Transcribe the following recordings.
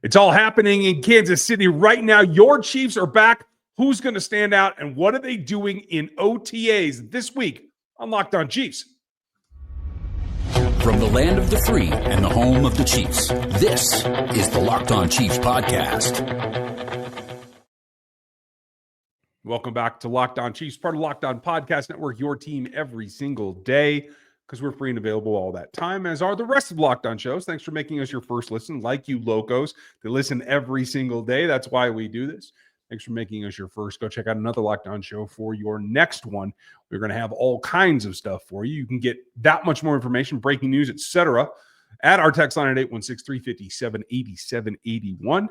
It's all happening in Kansas City right now. Your Chiefs are back. Who's going to stand out, and what are they doing in OTAs this week on Locked On Chiefs? From the land of the free and the home of the Chiefs, this is the Locked On Chiefs podcast. Welcome back to Locked On Chiefs, part of Locked On Podcast Network, your team every single day, because we're free and available all that time, as are the rest of Locked On shows. Thanks for making us your first listen, like you locos that listen every single day. That's why we do this. Thanks for making us your first. Go check out another Locked On show for your next one. We're going to have all kinds of stuff for you. You can get that much more information, breaking news, etc., at our text line at 816-357-8781.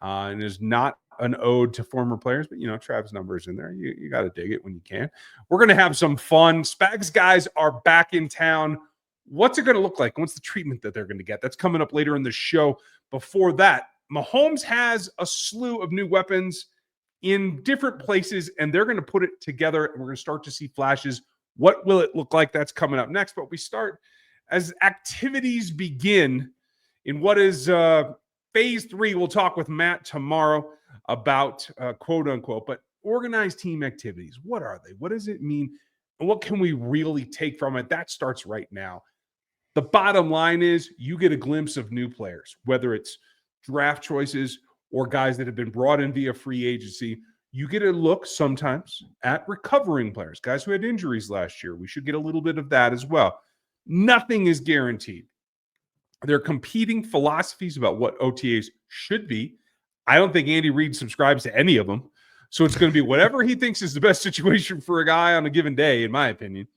And there's not an ode to former players, but, Trav's number is in there. You got to dig it when you can. We're going to have some fun. Spags guys are back in town. What's it going to look like? What's the treatment that they're going to get? That's coming up later in the show. Before that, Mahomes has a slew of new weapons in different places, and they're going to put it together, and we're going to start to see flashes. What will it look like? That's coming up next. But we start as activities begin in what is Phase 3. We'll talk with Matt tomorrow about quote unquote, but organized team activities. What are they? What does it mean? And what can we really take from it? That starts right now. The bottom line is you get a glimpse of new players, whether it's draft choices or guys that have been brought in via free agency. You get a look sometimes at recovering players, guys who had injuries last year. We should get a little bit of that as well. Nothing is guaranteed. There are competing philosophies about what OTAs should be. I don't think Andy Reid subscribes to any of them. So it's going to be whatever he thinks is the best situation for a guy on a given day, in my opinion.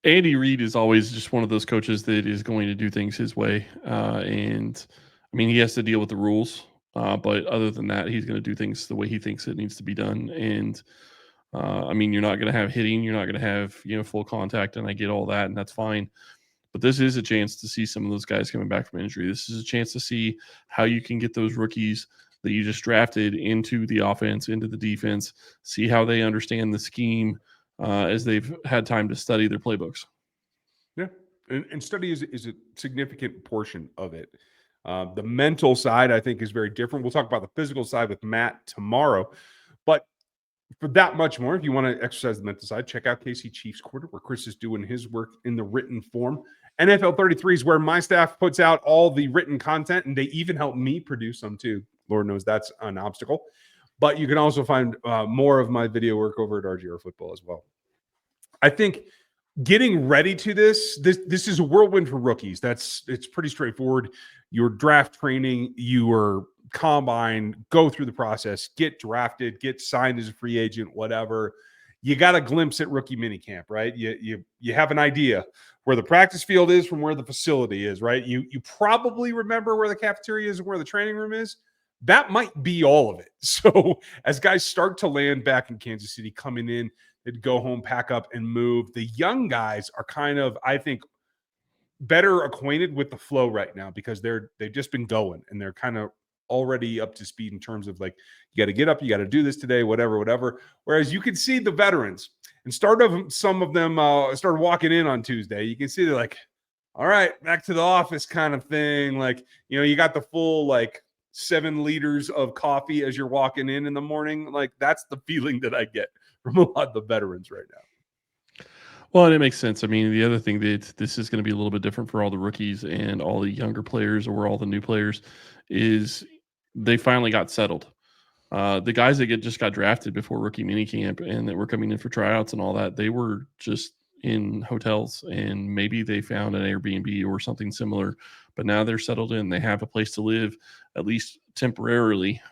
Andy Reid is always just one of those coaches that is going to do things his way. And I mean, he has to deal with the rules. But other than that, he's going to do things the way he thinks it needs to be done. And I mean, you're not going to have hitting. You're not going to have, full contact. And I get all that, and that's fine. But this is a chance to see some of those guys coming back from injury. This is a chance to see how you can get those rookies that you just drafted into the offense, into the defense, see how they understand the scheme as they've had time to study their playbooks. Yeah, and study is a significant portion of it. The mental side, I think, is very different. We'll talk about the physical side with Matt tomorrow. But for that much more, if you want to exercise the mental side, check out KC Chiefs Quarter, where Chris is doing his work in the written form. NFL 33 is where my staff puts out all the written content, and they even help me produce some too. Lord knows that's an obstacle. But you can also find more of my video work over at RGR Football as well. I think getting ready to this is a whirlwind for rookies. It's pretty straightforward. Your draft training, your combine, go through the process, get drafted, get signed as a free agent, whatever. You got a glimpse at rookie minicamp, right? You have an idea where the practice field is from where the facility is, right? You probably remember where the cafeteria is and where the training room is. That might be all of it. So as guys start to land back in Kansas City, coming in, they'd go home, pack up, and move. The young guys are kind of, I think, better acquainted with the flow right now because they've just been going, and they're kind of already up to speed in terms of, like, you got to get up, you got to do this today, whatever. Whereas you can see the veterans, and some of them started walking in on Tuesday. You can see they're like, all right, back to the office kind of thing. Like, you got the full, like, 7 liters of coffee as you're walking in the morning. Like, that's the feeling that I get from a lot of the veterans right now. Well, and it makes sense. I mean, the other thing that this is going to be a little bit different for all the rookies and all the younger players or all the new players is they finally got settled. The guys that just got drafted before rookie minicamp and that were coming in for tryouts and all that, they were just in hotels, and maybe they found an Airbnb or something similar, but now they're settled in. They have a place to live, at least temporarily,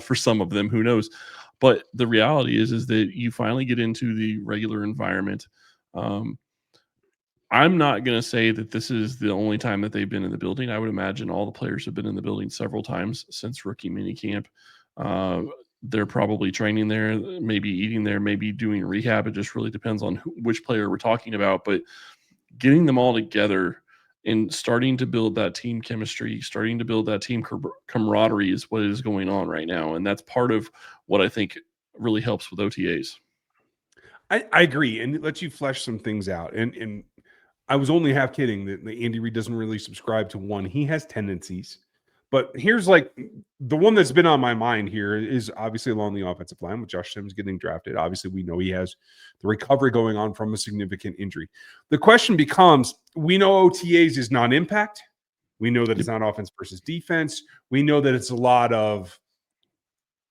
for some of them, who knows. But the reality is that you finally get into the regular environment. I'm not going to say that this is the only time that they've been in the building. I would imagine all the players have been in the building several times since rookie minicamp. They're probably training there, maybe eating there, maybe doing rehab. It just really depends on which player we're talking about. But getting them all together and starting to build that team chemistry, starting to build that team camaraderie is what is going on right now. And that's part of what I think really helps with OTAs. I agree, and it lets you flesh some things out. And I was only half kidding that Andy Reid doesn't really subscribe to one. He has tendencies But here's like the one that's been on my mind here is obviously along the offensive line with Josh Sims getting drafted. Obviously, we know he has the recovery going on from a significant injury. The question becomes, we know OTAs is non-impact. We know that it's not offense versus defense. We know that it's a lot of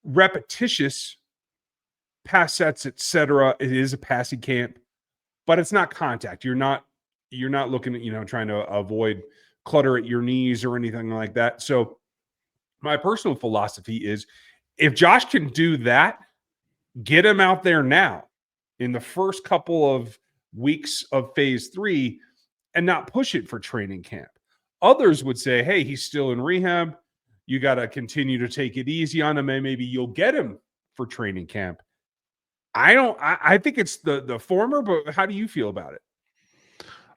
repetitious pass sets, etc. It is a passing camp, but it's not contact. You're not looking at, trying to avoid clutter at your knees or anything like that. So my personal philosophy is if Josh can do that, get him out there now in the first couple of weeks of phase 3 and not push it for training camp. Others would say, hey, he's still in rehab. You got to continue to take it easy on him, and maybe you'll get him for training camp. I think it's the former, but how do you feel about it?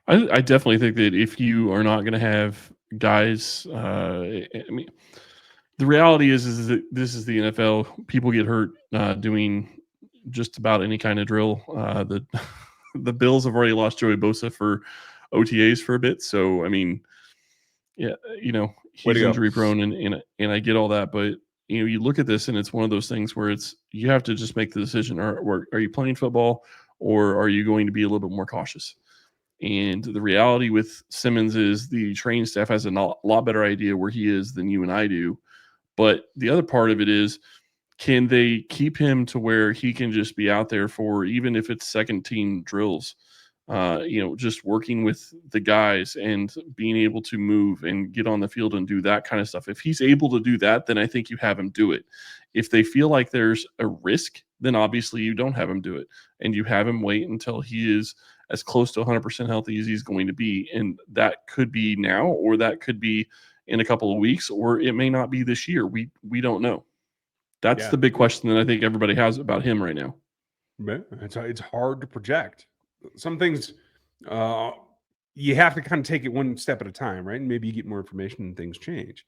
I definitely think that if you are not going to have guys, I mean, the reality is that this is the NFL. People get hurt doing just about any kind of drill. The Bills have already lost Joey Bosa for OTAs for a bit. So, I mean, yeah, he's injury prone and I get all that. But, you look at this and it's one of those things where you have to just make the decision. Are you playing football or are you going to be a little bit more cautious? And the reality with Simmons is the training staff has a lot better idea where he is than you and I do. But the other part of it is, can they keep him to where he can just be out there for, even if it's second team drills, just working with the guys and being able to move and get on the field and do that kind of stuff. If he's able to do that, then I think you have him do it. If they feel like there's a risk, then obviously you don't have him do it. And you have him wait until he is as close to 100% healthy as he's going to be. And that could be now, or that could be in a couple of weeks, or it may not be this year. We don't know. That's the big question that I think everybody has about him right now. It's hard to project. Some things you have to kind of take it one step at a time, right? And maybe you get more information and things change.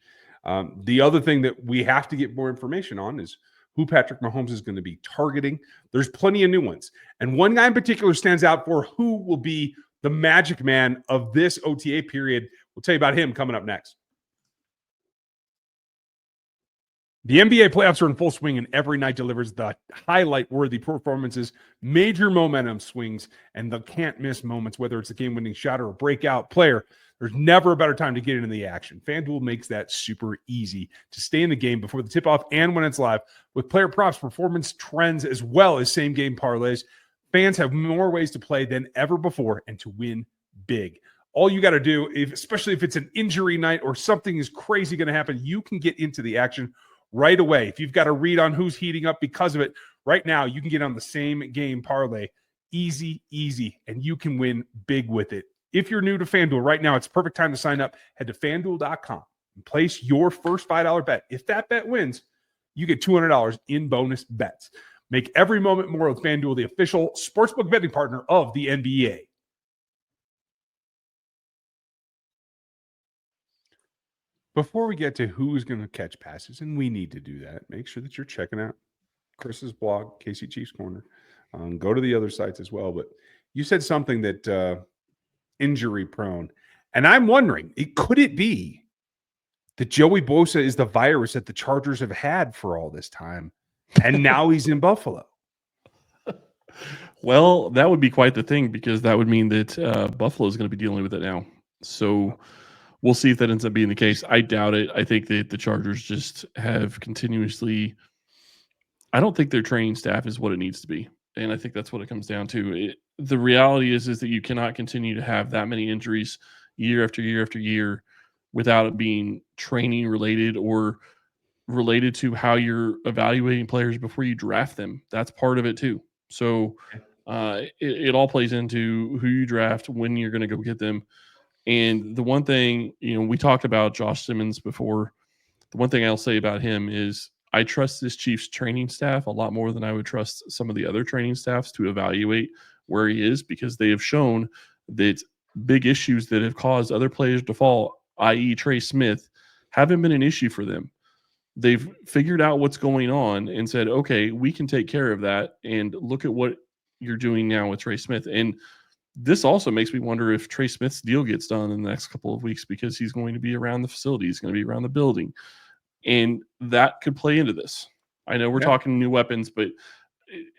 The other thing that we have to get more information on is who Patrick Mahomes is going to be targeting. There's plenty of new ones. And one guy in particular stands out for who will be the magic man of this OTA period. We'll tell you about him coming up next. The NBA playoffs are in full swing, and every night delivers the highlight-worthy performances, major momentum swings, and the can't-miss moments, whether it's a game-winning shot or a breakout player. There's never a better time to get into the action. FanDuel makes that super easy to stay in the game before the tip-off and when it's live. With player props, performance trends, as well as same-game parlays, fans have more ways to play than ever before and to win big. All you got to do, especially if it's an injury night or something is crazy going to happen, you can get into the action right away. If you've got a read on who's heating up because of it, right now you can get on the same game parlay. Easy, and you can win big with it. If you're new to FanDuel right now, it's the perfect time to sign up. Head to FanDuel.com and place your first $5 bet. If that bet wins, you get $200 in bonus bets. Make every moment more with FanDuel, the official sportsbook betting partner of the NBA. Before we get to who's going to catch passes, and we need to do that, make sure that you're checking out Chris's blog, KC Chiefs Corner. Go to the other sites as well. But you said something that injury prone. And I'm wondering, could it be that Joey Bosa is the virus that the Chargers have had for all this time, and now he's in Buffalo? Well, that would be quite the thing, because that would mean that Buffalo is going to be dealing with it now. So we'll see if that ends up being the case. I doubt it. I think that the Chargers just have continuously – I don't think their training staff is what it needs to be. And I think that's what it comes down to. The reality is that you cannot continue to have that many injuries year after year after year without it being training related or related to how you're evaluating players before you draft them. That's part of it too. So it all plays into who you draft, when you're going to go get them. And the one thing, we talked about Josh Simmons before. The one thing I'll say about him is I trust this Chiefs training staff a lot more than I would trust some of the other training staffs to evaluate where he is, because they have shown that big issues that have caused other players to fall, i.e. Trey Smith, haven't been an issue for them. They've figured out what's going on and said, okay, we can take care of that, and look at what you're doing now with Trey Smith. And this also makes me wonder if Trey Smith's deal gets done in the next couple of weeks, because he's going to be around the facility. He's going to be around the building. And that could play into this. I know we're talking new weapons, but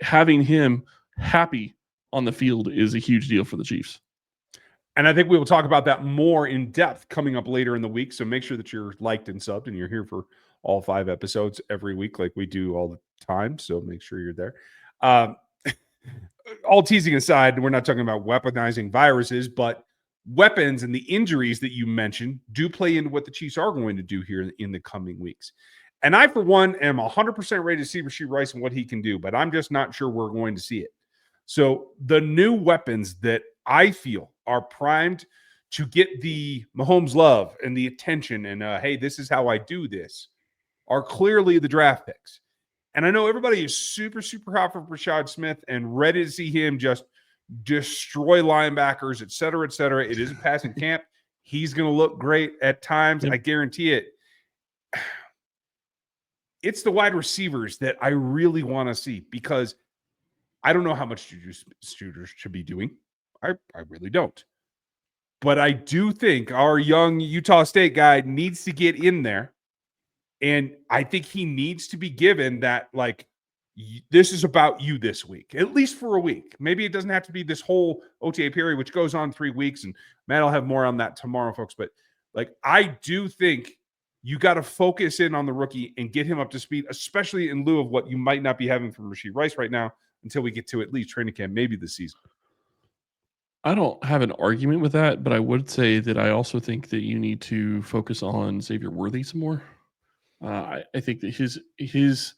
having him happy on the field is a huge deal for the Chiefs. And I think we will talk about that more in depth coming up later in the week. So make sure that you're liked and subbed and you're here for all 5 episodes every week like we do all the time. So make sure you're there. All teasing aside, we're not talking about weaponizing viruses, but weapons and the injuries that you mentioned do play into what the Chiefs are going to do here in the coming weeks. And I, for one, am 100% ready to see Rashee Rice and what he can do, but I'm just not sure we're going to see it. So the new weapons that I feel are primed to get the Mahomes love and the attention and, hey, this is how I do this, are clearly the draft picks. And I know everybody is super, super hot for Rashad Smith and ready to see him just destroy linebackers, et cetera, et cetera. It is a passing camp. He's going to look great at times. Yep. I guarantee it. It's the wide receivers that I really want to see, because I don't know how much Juju Smith should be doing. I really don't. But I do think our young Utah State guy needs to get in there. And I think he needs to be given that, like, this is about you this week, at least for a week. Maybe it doesn't have to be this whole OTA period, which goes on 3 weeks. And Matt will have more on that tomorrow, folks. But, like, I do think you got to focus in on the rookie and get him up to speed, especially in lieu of what you might not be having from Rashee Rice right now until we get to at least training camp, maybe this season. I don't have an argument with that, but I would say that I also think that you need to focus on Xavier Worthy some more. I think that his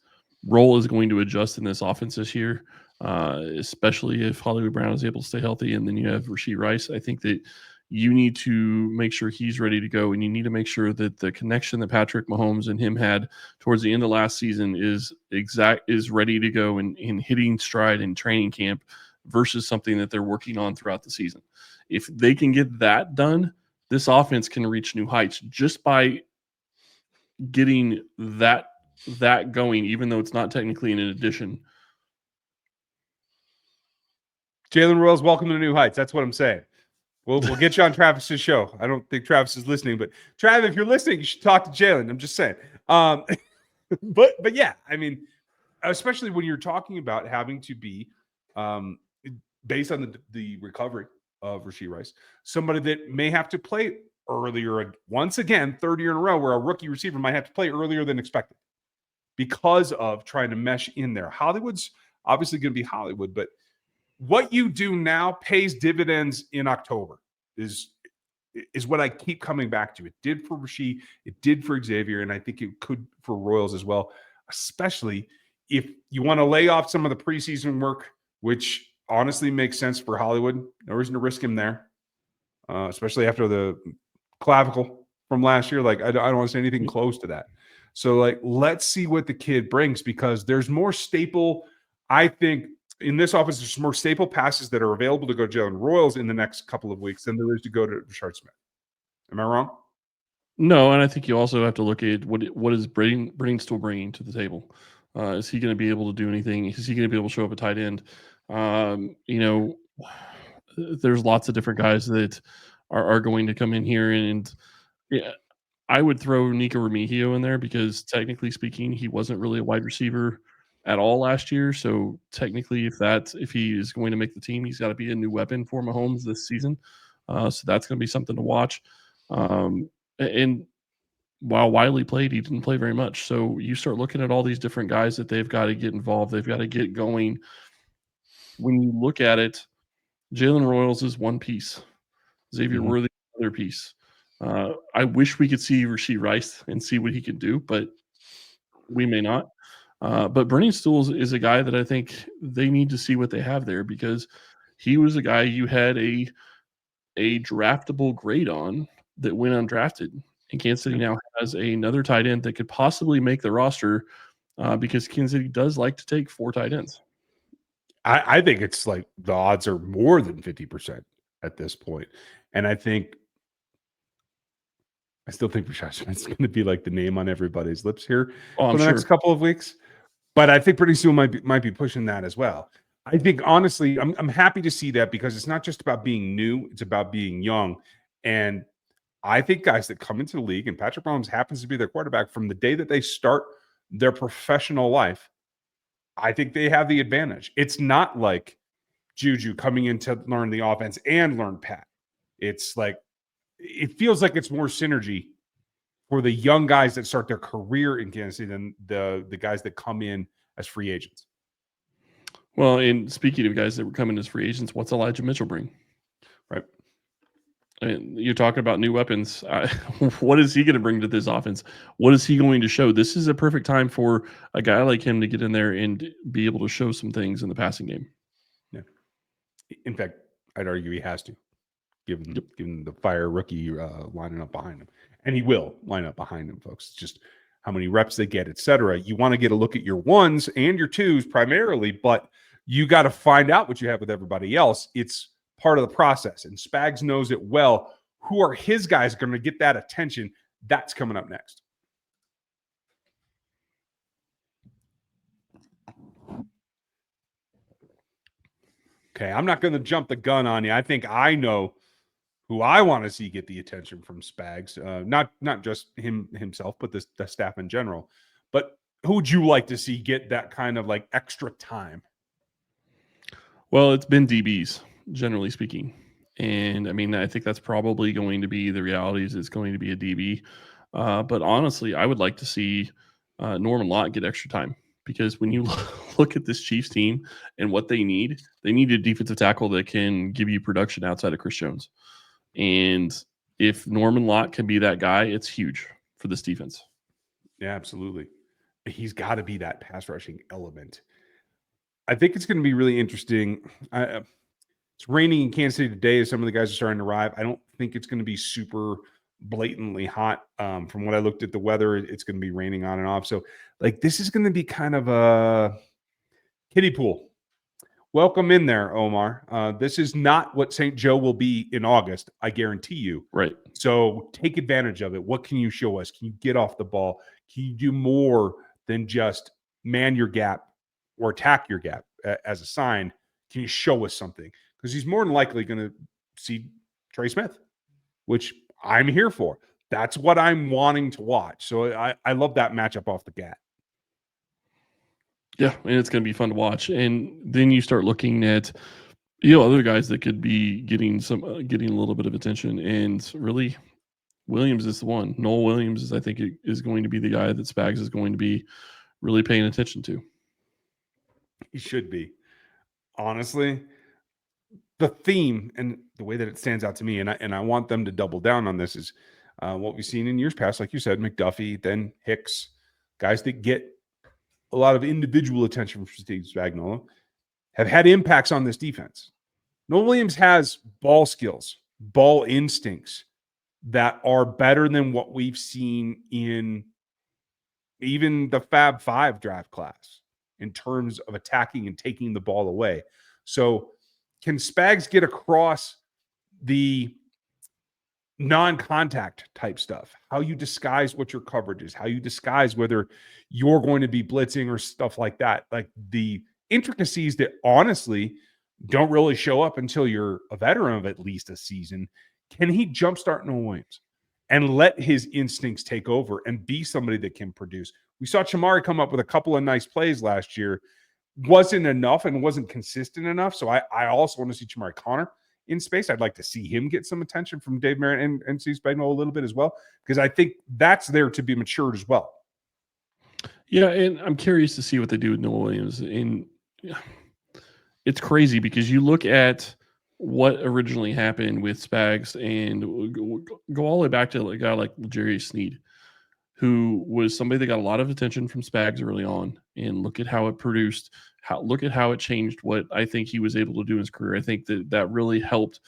role is going to adjust in this offense this year, especially if Hollywood Brown is able to stay healthy, and then you have Rashee Rice. I think that you need to make sure he's ready to go, and you need to make sure that the connection that Patrick Mahomes and him had towards the end of last season is ready to go and hitting stride in training camp versus something that they're working on throughout the season. If they can get that done, this offense can reach new heights just by getting that going, even though it's not technically an addition. Jalen Royals, welcome to new heights. That's what I'm saying. We'll get you on Travis's show. I don't think Travis is listening, but Trav, if you're listening, you should talk to Jalen. I'm just saying. But yeah, I mean, especially when you're talking about having to be based on the recovery of Rashee Rice, somebody that may have to play earlier, once again, third year in a row, where a rookie receiver might have to play earlier than expected because of trying to mesh in there. Hollywood's obviously going to be Hollywood, but what you do now pays dividends in October is what I keep coming back to. It did for Rashee, it did for Xavier, and I think it could for Royals as well, especially if you want to lay off some of the preseason work, which honestly makes sense for Hollywood. No reason to risk him there, especially after the clavicle from last year. Like, I don't want to say anything close to that. So, like, let's see what the kid brings, because there's more staple, I think, in this offense, there's more staple passes that are available to go to Jalen Royals in the next couple of weeks than there is to go to Rashard Smith. Am I wrong? No, and I think you also have to look at what is Brain still bringing to the table. Is he going to be able to do anything? Is he going to be able to show up a tight end? There's lots of different guys that are going to come in here, and yeah, I would throw Nico Remigio in there, because technically speaking, he wasn't really a wide receiver at all last year. So technically, if he is going to make the team, he's got to be a new weapon for Mahomes this season. So that's going to be something to watch. And while Wiley played, he didn't play very much. So you start looking at all these different guys that they've got to get involved. They've got to get going. When you look at it, Jalen Royals is one piece. Xavier Worthy is another piece. I wish we could see Rashee Rice and see what he can do, but we may not. But Bernie Stools is a guy that I think they need to see what they have there, because he was a guy you had a draftable grade on that went undrafted. And Kansas City now has another tight end that could possibly make the roster, because Kansas City does like to take 4 tight ends. I think it's like the odds are more than 50% at this point. And I still think Rashad Smith's going to be like the name on everybody's lips here for the next couple of weeks. But I think pretty soon might be pushing that as well. I think honestly, I'm happy to see that because it's not just about being new; it's about being young. And I think guys that come into the league, and Patrick Mahomes happens to be their quarterback from the day that they start their professional life, I think they have the advantage. It's not like Juju coming in to learn the offense and learn Pat. It's like it feels like it's more synergy for the young guys that start their career in Kansas City than the guys that come in as free agents. Well, and speaking of guys that were coming as free agents, what's Elijah Mitchell bring? Right. I mean, you're talking about new weapons. What is he going to bring to this offense? What is he going to show? This is a perfect time for a guy like him to get in there and be able to show some things in the passing game. Yeah. In fact, I'd argue he has to, given the fire rookie lining up behind him. And he will line up behind him, folks. It's just how many reps they get, et cetera. You want to get a look at your ones and your twos primarily, but you got to find out what you have with everybody else. It's part of the process. And Spags knows it well. Who are his guys going to get that attention? That's coming up next. Okay, I'm not going to jump the gun on you. I think I know who I want to see get the attention from Spags. Not just himself, but the staff in general. But who would you like to see get that kind of like extra time? Well, it's been DBs, generally speaking. And I mean, I think that's probably going to be the realities. It's going to be a DB. But honestly, I would like to see Norman-Lott get extra time because when you look at this Chiefs team and what they need a defensive tackle that can give you production outside of Chris Jones. And if Norman-Lott can be that guy, it's huge for this defense. Yeah, absolutely. He's got to be that pass rushing element. I think it's going to be really interesting. It's raining in Kansas City today as some of the guys are starting to arrive. I don't think it's going to be super blatantly hot. From what I looked at the weather, it's going to be raining on and off. So, like, this is going to be kind of a kiddie pool. Welcome in there, Omar. This is not what St. Joe will be in August, I guarantee you. Right. So take advantage of it. What can you show us? Can you get off the ball? Can you do more than just man your gap or attack your gap as a sign? Can you show us something? Because he's more than likely going to see Trey Smith, which I'm here for. That's what I'm wanting to watch. So I love that matchup off the bat. Yeah, and it's going to be fun to watch. And then you start looking at, other guys that could be getting getting a little bit of attention. And really, Williams is the one. Nohl Williams I think, is going to be the guy that Spags is going to be really paying attention to. He should be. Honestly, the theme and the way that it stands out to me, and I want them to double down on this, is what we've seen in years past. Like you said, McDuffie, then Hicks, guys that get a lot of individual attention from Steve Spagnuolo, have had impacts on this defense. Nohl Williams has ball skills, ball instincts that are better than what we've seen in even the Fab Five draft class in terms of attacking and taking the ball away. So can Spags get across the non-contact type stuff, how you disguise what your coverage is, how you disguise whether you're going to be blitzing or stuff like that, like the intricacies that honestly don't really show up until you're a veteran of at least a season. Can he jumpstart Nohl Williams and let his instincts take over and be somebody that can produce? We saw Chamari come up with a couple of nice plays last year. Wasn't enough and wasn't consistent enough. So I also want to see Chamari Connor in space. I'd like to see him get some attention from Dave Merritt and Steve Spagnuolo a little bit as well, because I think that's there to be matured as well. Yeah, and I'm curious to see what they do with Nohl Williams. And it's crazy because you look at what originally happened with Spags and go all the way back to a guy like L'Jarius Sneed, who was somebody that got a lot of attention from Spags early on. And look at how it produced. Look at how it changed what I think he was able to do in his career. I think that really helped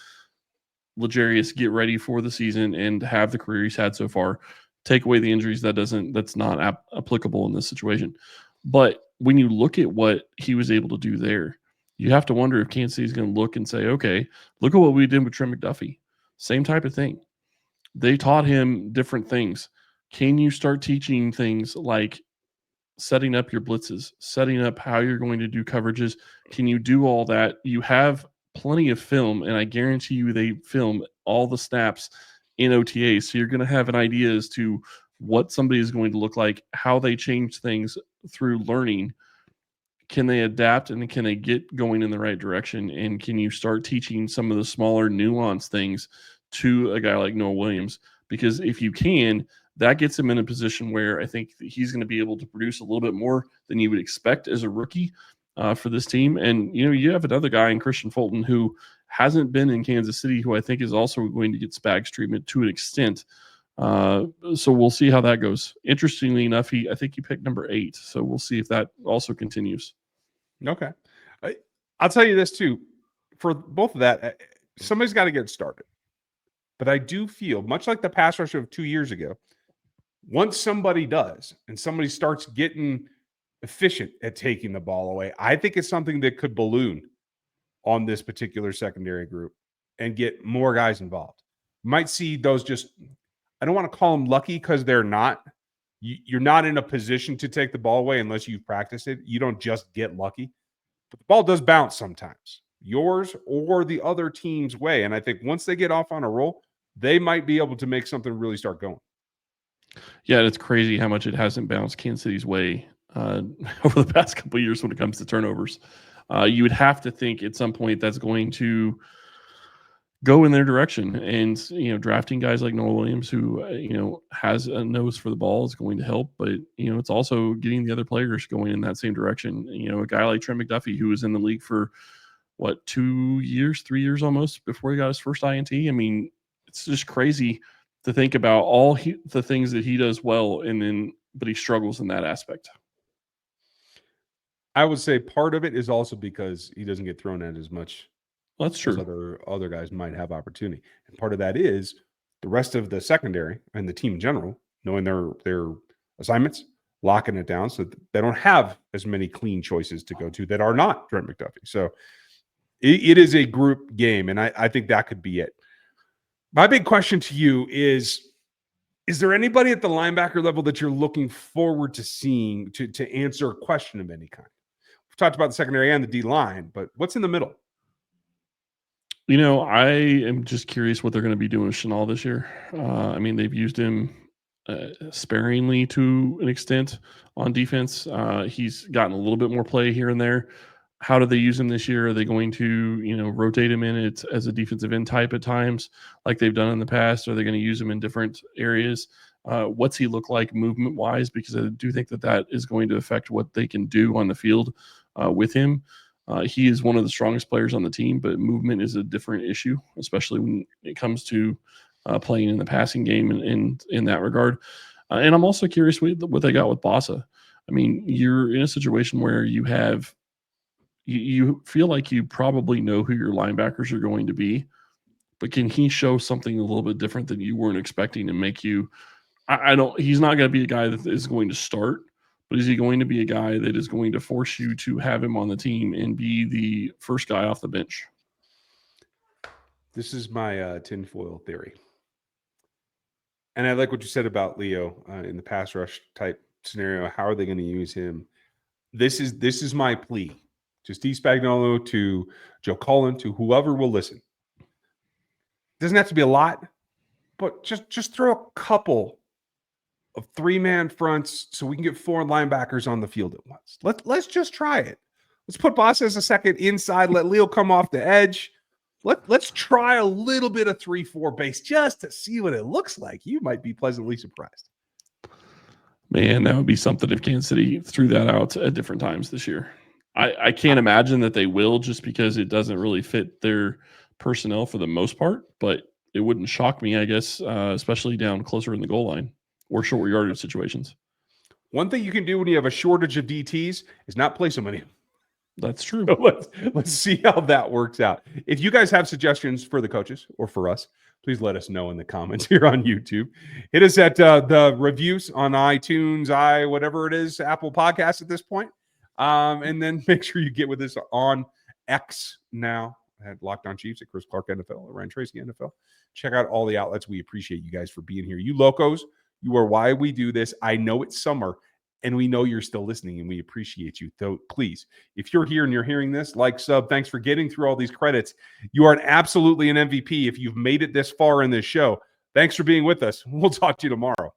L'Jarius get ready for the season and have the career he's had so far. Take away the injuries, that's not applicable in this situation. But when you look at what he was able to do there, you have to wonder if Kansas City is going to look and say, okay, look at what we did with Trent McDuffie. Same type of thing. They taught him different things. Can you start teaching things like setting up your blitzes, setting up how you're going to do coverages. Can you do all that? You have plenty of film, and I guarantee you they film all the snaps in OTAs. So you're going to have an idea as to what somebody is going to look like, how they change things through learning. Can they adapt and can they get going in the right direction? And can you start teaching some of the smaller nuanced things to a guy like Nohl Williams? Because if you can, that gets him in a position where I think that he's going to be able to produce a little bit more than you would expect as a rookie for this team. And, you have another guy in Christian Fulton who hasn't been in Kansas City, who I think is also going to get Spags treatment to an extent. So we'll see how that goes. Interestingly enough, I think he picked number 8. So we'll see if that also continues. Okay. I'll tell you this too. For both of that, somebody's got to get started. But I do feel, much like the pass rush of 2 years ago, once somebody does and somebody starts getting efficient at taking the ball away, I think it's something that could balloon on this particular secondary group and get more guys involved. You might see those just, I don't want to call them lucky because they're not. You're not in a position to take the ball away unless you've practiced it. You don't just get lucky. But the ball does bounce sometimes, yours or the other team's way. And I think once they get off on a roll, they might be able to make something really start going. Yeah, it's crazy how much it hasn't bounced Kansas City's way over the past couple of years when it comes to turnovers. You would have to think at some point that's going to go in their direction. And, drafting guys like Nohl Williams, who, has a nose for the ball, is going to help. But, it's also getting the other players going in that same direction. A guy like Trent McDuffie, who was in the league for, 2 years, 3 years almost before he got his first INT. I mean, it's just crazy to think about all the things that he does well, but he struggles in that aspect. I would say part of it is also because he doesn't get thrown at as much. Well, that's true. Other guys might have opportunity. And part of that is the rest of the secondary and the team in general, knowing their assignments, locking it down so that they don't have as many clean choices to go to that are not Trent McDuffie. So it is a group game, and I think that could be it. My big question to you is there anybody at the linebacker level that you're looking forward to seeing to answer a question of any kind? We've talked about the secondary and the D-line, but what's in the middle? I am just curious what they're going to be doing with Shenault this year. They've used him sparingly to an extent on defense. He's gotten a little bit more play here and there. How do they use him this year? Are they going to, rotate him in it as a defensive end type at times like they've done in the past? Are they going to use him in different areas? What's he look like movement-wise? Because I do think that is going to affect what they can do on the field with him. He is one of the strongest players on the team, but movement is a different issue, especially when it comes to playing in the passing game and in that regard. And I'm also curious what they got with Bossa. I mean, you're in a situation where you feel like you probably know who your linebackers are going to be, but can he show something a little bit different than you weren't expecting and make you he's not going to be a guy that is going to start, but is he going to be a guy that is going to force you to have him on the team and be the first guy off the bench? This is my tinfoil theory. And I like what you said about Leo in the pass rush type scenario. How are they going to use him? This is my plea to Steve Spagnuolo, to Joe Cullen, to whoever will listen. Doesn't have to be a lot, but just throw a couple of 3-man fronts so we can get 4 linebackers on the field at once. Let's just try it. Let's put Boss as a second inside. Let Leo come off the edge. Let's try a little bit of 3-4 base just to see what it looks like. You might be pleasantly surprised. Man, that would be something if Kansas City threw that out at different times this year. I can't imagine that they will, just because it doesn't really fit their personnel for the most part, but it wouldn't shock me, I guess, especially down closer in the goal line or short yardage situations. One thing you can do when you have a shortage of DTs is not play so many. That's true. So let's see how that works out. If you guys have suggestions for the coaches or for us, please let us know in the comments here on YouTube. Hit us at the reviews on iTunes, whatever it is, Apple Podcasts at this point. And then make sure you get with us on X now at Locked On Chiefs, at Chris Clark NFL, at Ryan Tracy NFL. Check out all the outlets. We appreciate you guys for being here. You locos, you are why we do this. I know it's summer. And we know you're still listening, and we appreciate you. So please, if you're here and you're hearing this, like, sub, thanks for getting through all these credits. You are absolutely an MVP if you've made it this far in this show. Thanks for being with us. We'll talk to you tomorrow.